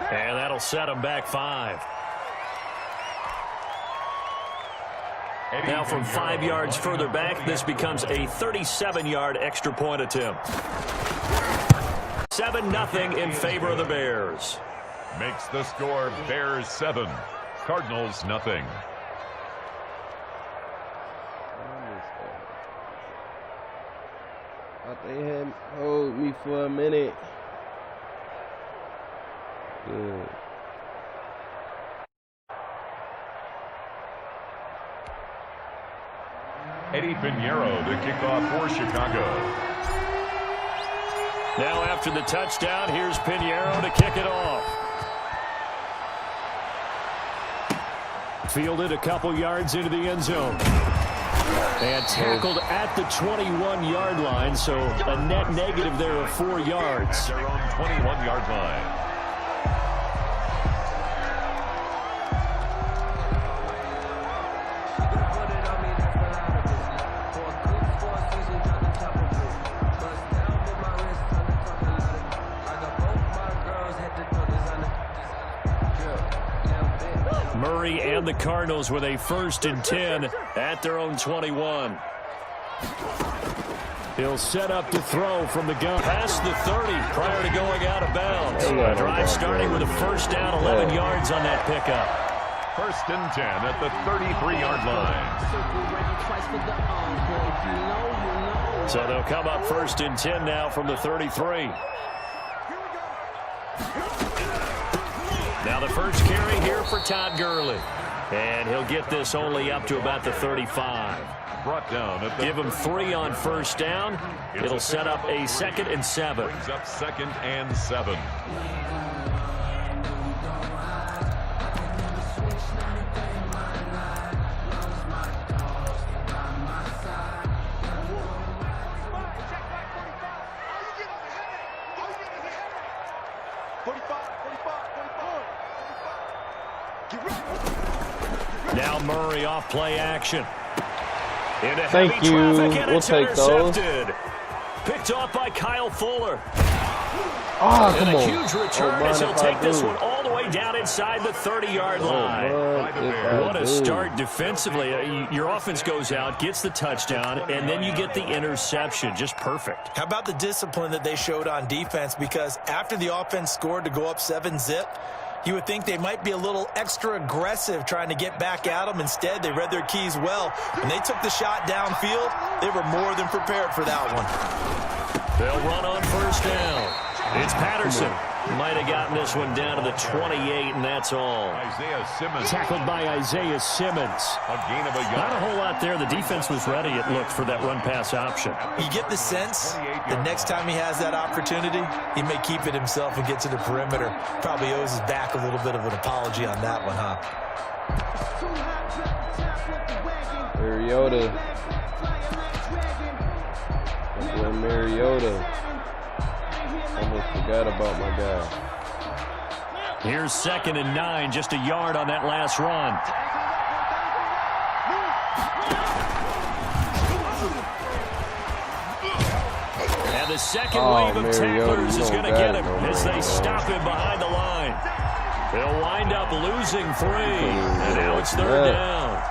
And that'll set him back 5. Now from 5 yards further back, this becomes a 37-yard extra point attempt. 7-0 in favor of the Bears. Makes the score Bears 7, Cardinals nothing. Thought they had hold me for a minute. Good. Eddie Pinheiro to kick off for Chicago. Now after the touchdown, here's Pinheiro to kick it off. Fielded a couple yards into the end zone. And tackled at the 21-yard line, so a net negative there of 4 yards. Their own 21-yard line. Murray and the Cardinals with a 1st and 10 at their own 21. He'll set up to throw from the gun past the 30 prior to going out of bounds. Drive starting with a 1st down, 11 yards on that pickup. 1st and 10 at the 33-yard line. So they'll come up 1st and 10 now from the 33. Now the first carry here for Todd Gurley. And he'll get this only up to about the 35. Brought down at the Give him 3 on 1st down. It'll set up a 2nd and 7. Brings up 2nd and 7. Now Murray off play action. Thank you. We'll take those. Picked off by Kyle Fuller. Oh, come and a on. huge return as he'll take this one all the way down inside the 30-yard line. What a start defensively. Your offense goes out, gets the touchdown, and then you get the interception. Just perfect. How about the discipline that they showed on defense? Because after the offense scored to go up 7-zip, you would think they might be a little extra aggressive trying to get back at them. Instead, they read their keys well. When they took the shot downfield, they were more than prepared for that one. They'll run on 1st down. It's Patterson. Might have gotten this one down to the 28, and that's all. Isaiah Simmons. Tackled by Isaiah Simmons. A gain of a yard. Not a whole lot there. The defense was ready, it looked, for that run-pass option. You get the sense the next time he has that opportunity, he may keep it himself and get to the perimeter. Probably owes his back a little bit of an apology on that one, huh? Mariota. Mariota. Almost forgot about my guy. Here's 2nd and 9, just a yard on that last run. And the second wave of tacklers is going to get him as they stop him behind the line. They'll wind up losing 3, and now it's 3rd down.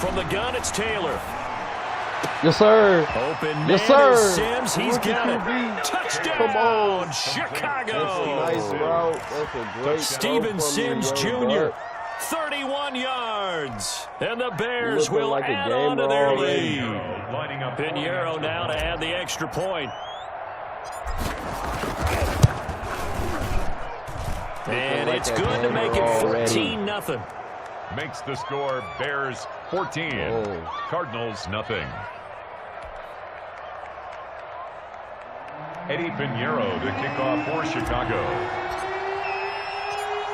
From the gun, it's Taylor. Yes, sir. Open man yes, sir. Is Sims. He's got it. Touchdown, come on. Chicago. That's a nice route. That's a great Steven Sims Jr., 31 yards. And the Bears will like add on to their lead. Lining up Pinheiro now to add the extra point. And like it's good to make it 14-0. Makes the score Bears 14, Cardinals nothing. Eddie Pinheiro to kick off for Chicago.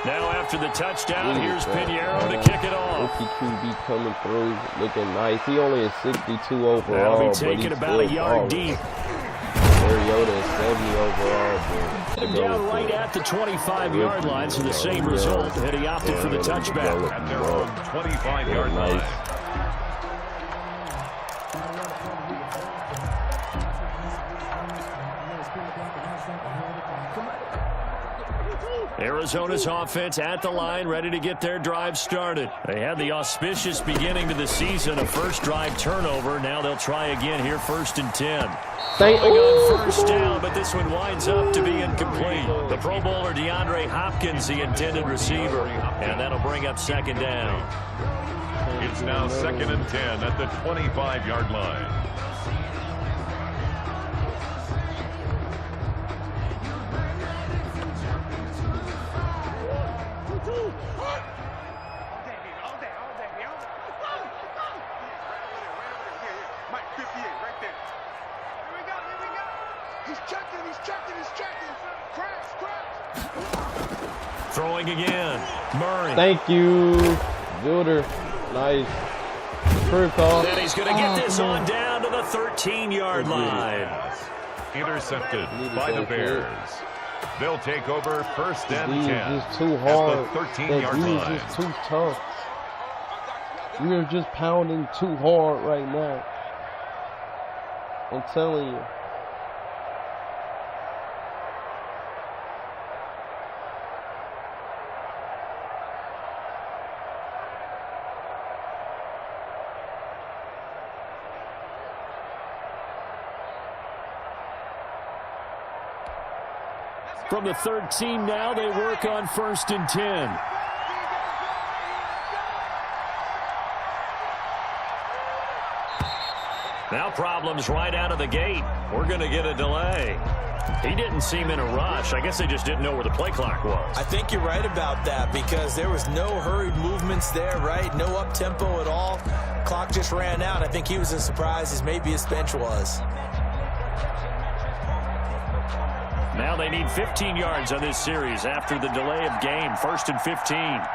Now after the touchdown, here's Pinheiro to kick it off. Rookie QB coming through, looking nice. He only is 62 overall. That'll be taken about a yard deep. Mariota is 70 overall. And down right at the 25-yard line, so the same result, and he opted for the touchback. At their own 25-yard line. Arizona's offense at the line, ready to get their drive started. They had the auspicious beginning to the season, a first drive turnover. Now they'll try again here, 1st and 10. Going on first down, but this one winds up to be incomplete. The Pro Bowler DeAndre Hopkins, the intended receiver, and that'll bring up 2nd down. It's now 2nd and 10 at the 25-yard line. Throwing again. Murray. Thank you. Builder. Nice. First call. And he's going to get this on down to the 13-yard line. Intercepted by the Bears. They'll take over 1st and 10. It's too hard. At the 13-yard line. It's just too tough. We are just pounding too hard right now. I'm telling you. From the 13 now, they work on 1st and 10. Now problems right out of the gate. We're going to get a delay. He didn't seem in a rush. I guess they just didn't know where the play clock was. I think you're right about that because there was no hurried movements there, right? No up-tempo at all. Clock just ran out. I think he was as surprised as maybe his bench was. Now they need 15 yards on this series after the delay of game. 1st and 15.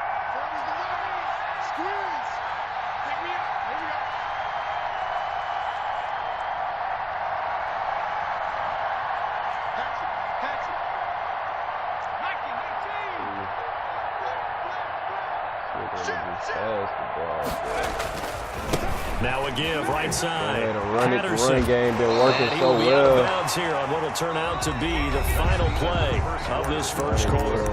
Now a give, right side. Run game been working so well. Bounds here on what will turn out to be the final play of this first quarter.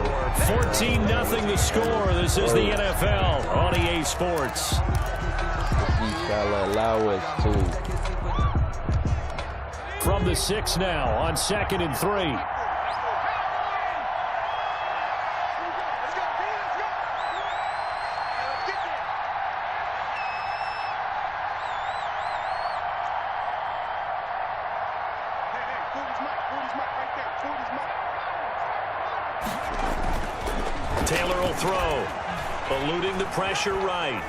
14-0 the score. This is the NFL on EA Sports. He's got to allow us to. From the 6 now on 2nd and 3. Taylor will throw, eluding the pressure right.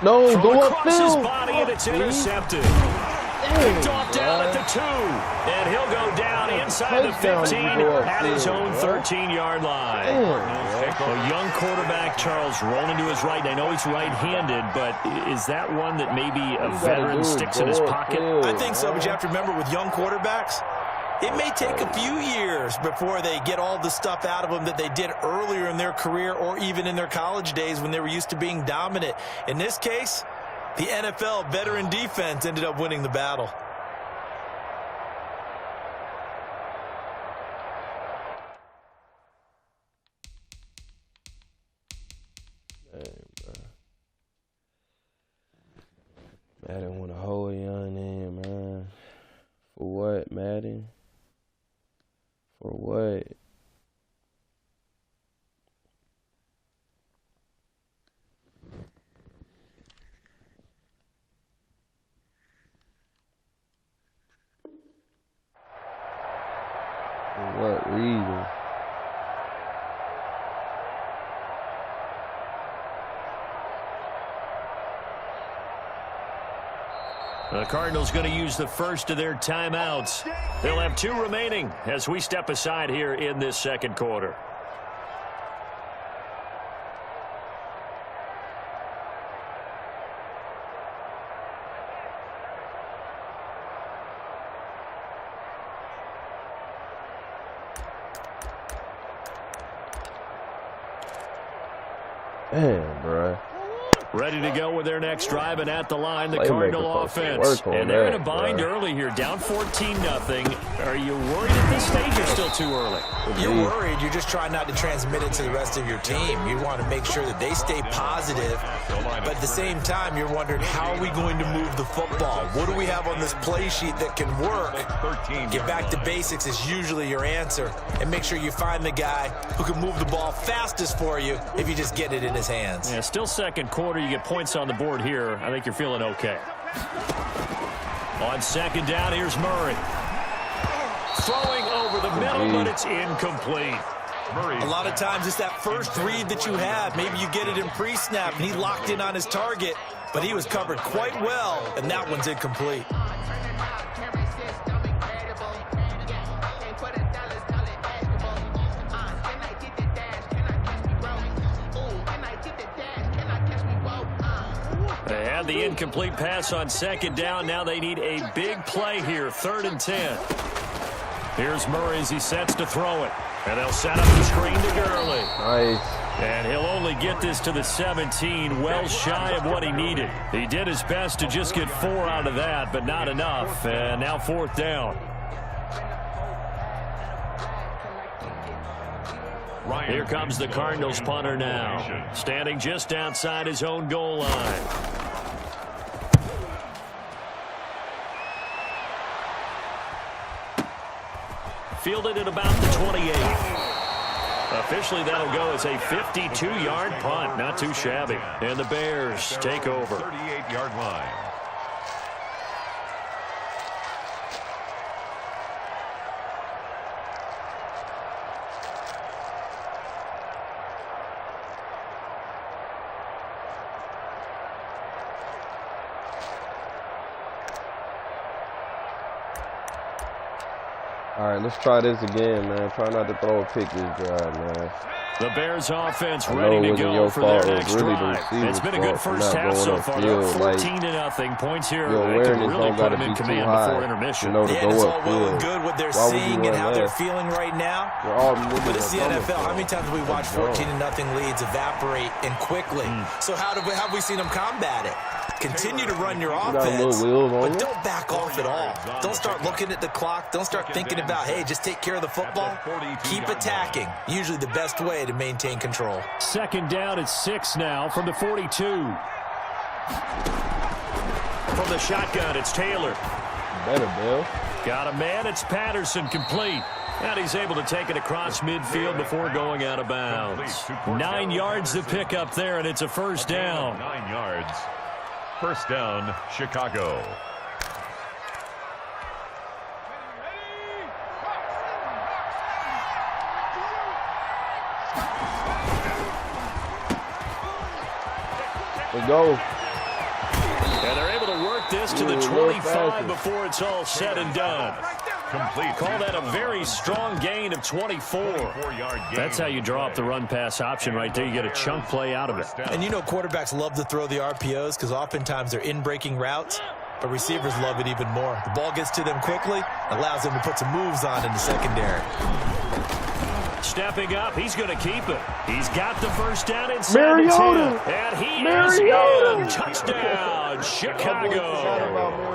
No, go across upfield. His body, and it's intercepted. Picked off down at the 2, and he'll go down inside the 15 at his own 13-yard line. A young quarterback, Charles, rolling to his right. I know he's right-handed, but is that one that maybe a veteran sticks in his pocket? I think so, but you have to remember with young quarterbacks, it may take a few years before they get all the stuff out of them that they did earlier in their career or even in their college days when they were used to being dominant. In this case, the NFL veteran defense ended up winning the battle. Madden want to hold young in, man. For what, Madden? For what? For what reason? The Cardinals going to use the first of their timeouts. They'll have 2 remaining as we step aside here in this second quarter. Man, bro. Ready to go with their next drive, and at the line, the Cardinal offense. And they're in a bind early here, down 14-0. Are you worried at this stage or still too early? You're worried. You're just trying not to transmit it to the rest of your team. You want to make sure that they stay positive. But at the same time, you're wondering, how are we going to move the football? What do we have on this play sheet that can work? Get back to basics is usually your answer. And make sure you find the guy who can move the ball fastest for you if you just get it in his hands. Yeah, still second quarter. You get points on the board here. I think you're feeling okay. On second down, here's Murray. Throwing over the middle, but it's incomplete. A lot of times it's that first read that you have. Maybe you get it in pre-snap, and he locked in on his target, but he was covered quite well, and that one's incomplete. They had the incomplete pass on second down. Now they need a big play here, 3rd and 10. Here's Murray as he sets to throw it. And they'll set up the screen to Gurley. Nice. And he'll only get this to the 17, well shy of what he needed. He did his best to just get 4 out of that, but not enough. And now 4th down. Here comes the Cardinals punter now, standing just outside his own goal line. Fielded at about the 28. Officially, that'll go as a 52-yard punt. Not too shabby. And the Bears take over. 38-yard line. All right, let's try this again, man. Try not to throw a pick this drive, man. The Bears offense ready to go for their next drive. It's been a good first half so far. They're 14-0. Points here. They can really put them in command before intermission. To it's go all well and good what they're seeing and how they're feeling right now. But it's the NFL. How many times have we watched 14-0 leads evaporate and quickly? So how have we seen them combat it? Continue to run your offense, but don't back off at all. Don't start looking at the clock. Don't start thinking about, hey, just take care of the football. Keep attacking. Usually the best way to maintain control. Second down at 6 now from the 42. From the shotgun, it's Taylor. Better, Bill. Got a man. It's Patterson, complete. And he's able to take it across midfield before going out of bounds. 9 yards to pick up there, and it's a first down. 9 yards. First down, Chicago. Let's go. And they're able to work this to the 25 before it's all said and done. Complete. Call that a very strong gain of 24. That's how you draw up the run-pass option right there. You get a chunk play out of it. And you know quarterbacks love to throw the RPOs because oftentimes they're in-breaking routes, but receivers love it even more. The ball gets to them quickly, allows them to put some moves on in the secondary. Stepping up, he's going to keep it. He's got the first down inside the 10. And he is in. Touchdown, Chicago.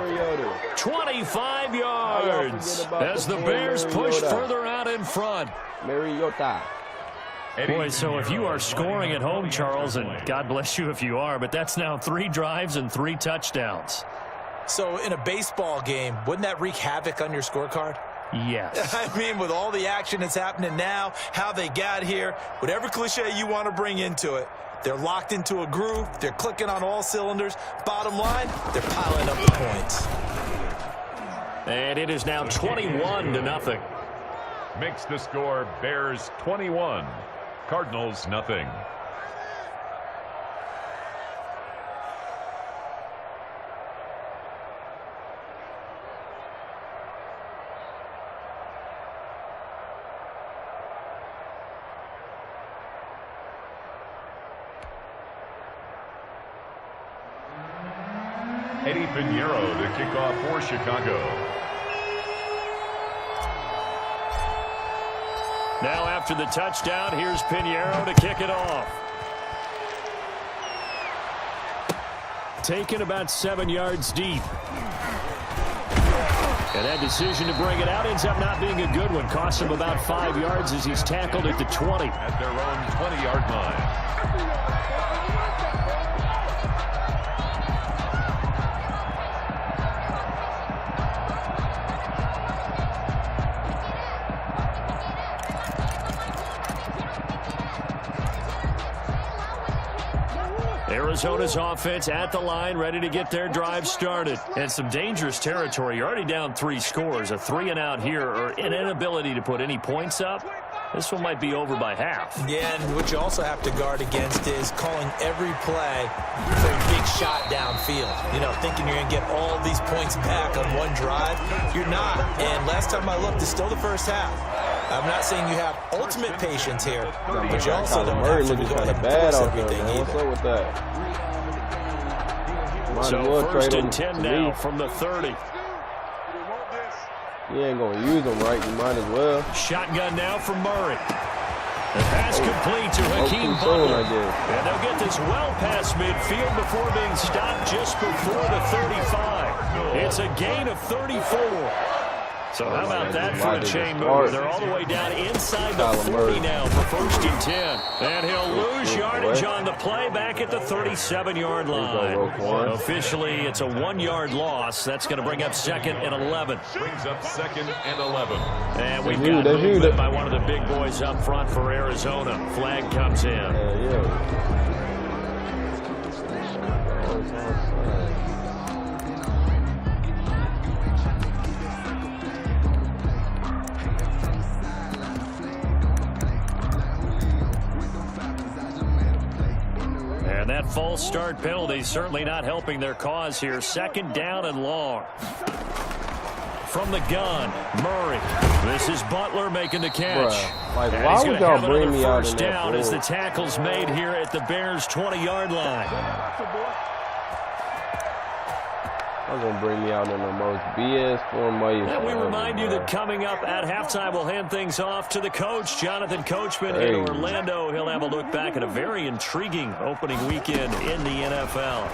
25 yards as the Bears push further out in front. Mariota. Boy, so if you are scoring at home, Charles, and God bless you if you are, but that's now 3 drives and 3 touchdowns. So in a baseball game, wouldn't that wreak havoc on your scorecard? Yes. I mean, with all the action that's happening now, how they got here, whatever cliche you want to bring into it, they're locked into a groove. They're clicking on all cylinders. Bottom line, they're piling up the points. And it is now 21-0. Makes the score Bears 21, Cardinals nothing. Eddie Pinheiro to kick off for Chicago. Now after the touchdown, here's Pinheiro to kick it off. Taken about 7 yards deep. And that decision to bring it out ends up not being a good one. Costs him about 5 yards as he's tackled at the 20. At their own 20-yard line. Arizona's offense at the line, ready to get their drive started. And some dangerous territory. You're already down 3 scores. A 3-and-out here, or an inability to put any points up. This one might be over by half. Yeah, and what you also have to guard against is calling every play for a big shot downfield. You know, thinking you're going to get all these points back on one drive. You're not. And last time I looked, it's still the first half. I'm not saying you have ultimate patience here, but you also don't have to looking kind of bad out there, man. What's up with that? So first and 10 now from the 30. You ain't going to use them right. You might as well. Shotgun now from Murray. The pass complete to Hakeem Butler. And they'll get this well past midfield before being stopped just before the 35. It's a gain of 34. So how about that for a chain mover? They're all the way down inside the 40 now for first and 10. And he'll lose yardage on the play back at the 37-yard line. Officially, it's a 1-yard loss. That's going to bring up 2nd and 11. Brings up 2nd and 11. And we've got movement by one of the big boys up front for Arizona. Flag comes in. And that false start penalty certainly not helping their cause here. 2nd down and long. From the gun, Murray. This is Butler making the catch. Like, why would y'all bring me out in that down as the tackle's made here at the Bears' 20-yard line. I'm going to bring me out in the most BS formation. And we remind you that coming up at halftime, we'll hand things off to the coach, Jonathan Coachman in Orlando. He'll have a look back at a very intriguing opening weekend in the NFL.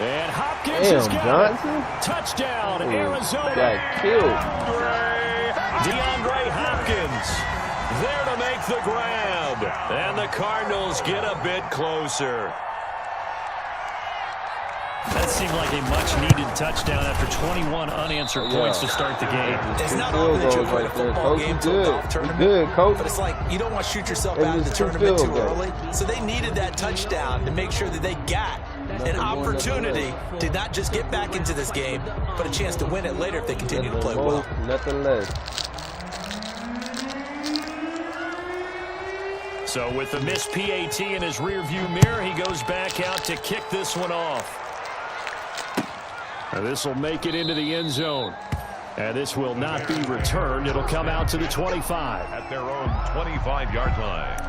And Hopkins has got it. Touchdown, Arizona. Got killed. DeAndre Hopkins there to make the grab. And the Cardinals get a bit closer. That seemed like a much-needed touchdown after 21 unanswered points to start the game. It's not only that you win a football game to a golf tournament, but it's like you don't want to shoot yourself out of the tournament too early. So they needed that touchdown to make sure that they got an opportunity to not just get back into this game, but a chance to win it later if they continue to play well. Nothing less. So with the missed PAT in his rearview mirror, he goes back out to kick this one off. And this will make it into the end zone. And this will not be returned. It'll come out to the 25. At their own 25-yard line.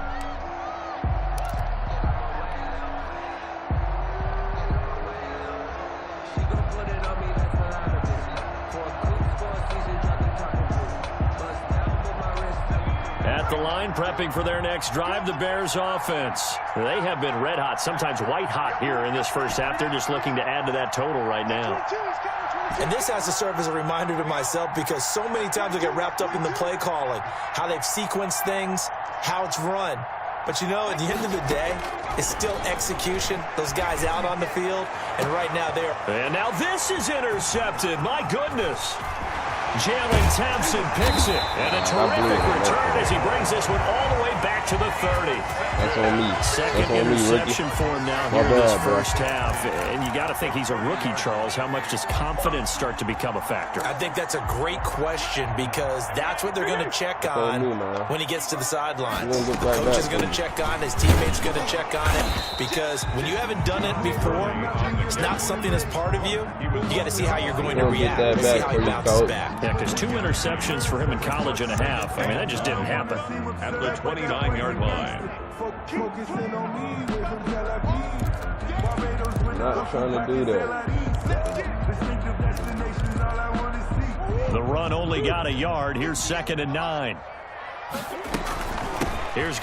At the line, prepping for their next drive, the Bears offense. They have been red hot, sometimes white hot here in this first half. They're just looking to add to that total right now. And this has to serve as a reminder to myself because so many times I get wrapped up in the play calling, how they've sequenced things, how it's run. But, you know, at the end of the day, it's still execution. Those guys out on the field, and right now they're... And now this is intercepted. My goodness. Jalen Thompson picks it, and a terrific return as he brings this one all the way back to the 30. That's on me. Second interception for him now here in this first half. And you got to think he's a rookie, Charles. How much does confidence start to become a factor? I think that's a great question because that's what they're going to check on when he gets to the sidelines. The coach is going to check on, his teammates going to check on it because when you haven't done it before, it's not something that's part of you. You got to see how you're going to react and see how he bounces back. Yeah, because 2 interceptions for him in college and a half. I mean, that just didn't happen. At the 29-yard line. Not trying to do that. The run only got a yard. Here's 2nd and 9. Here's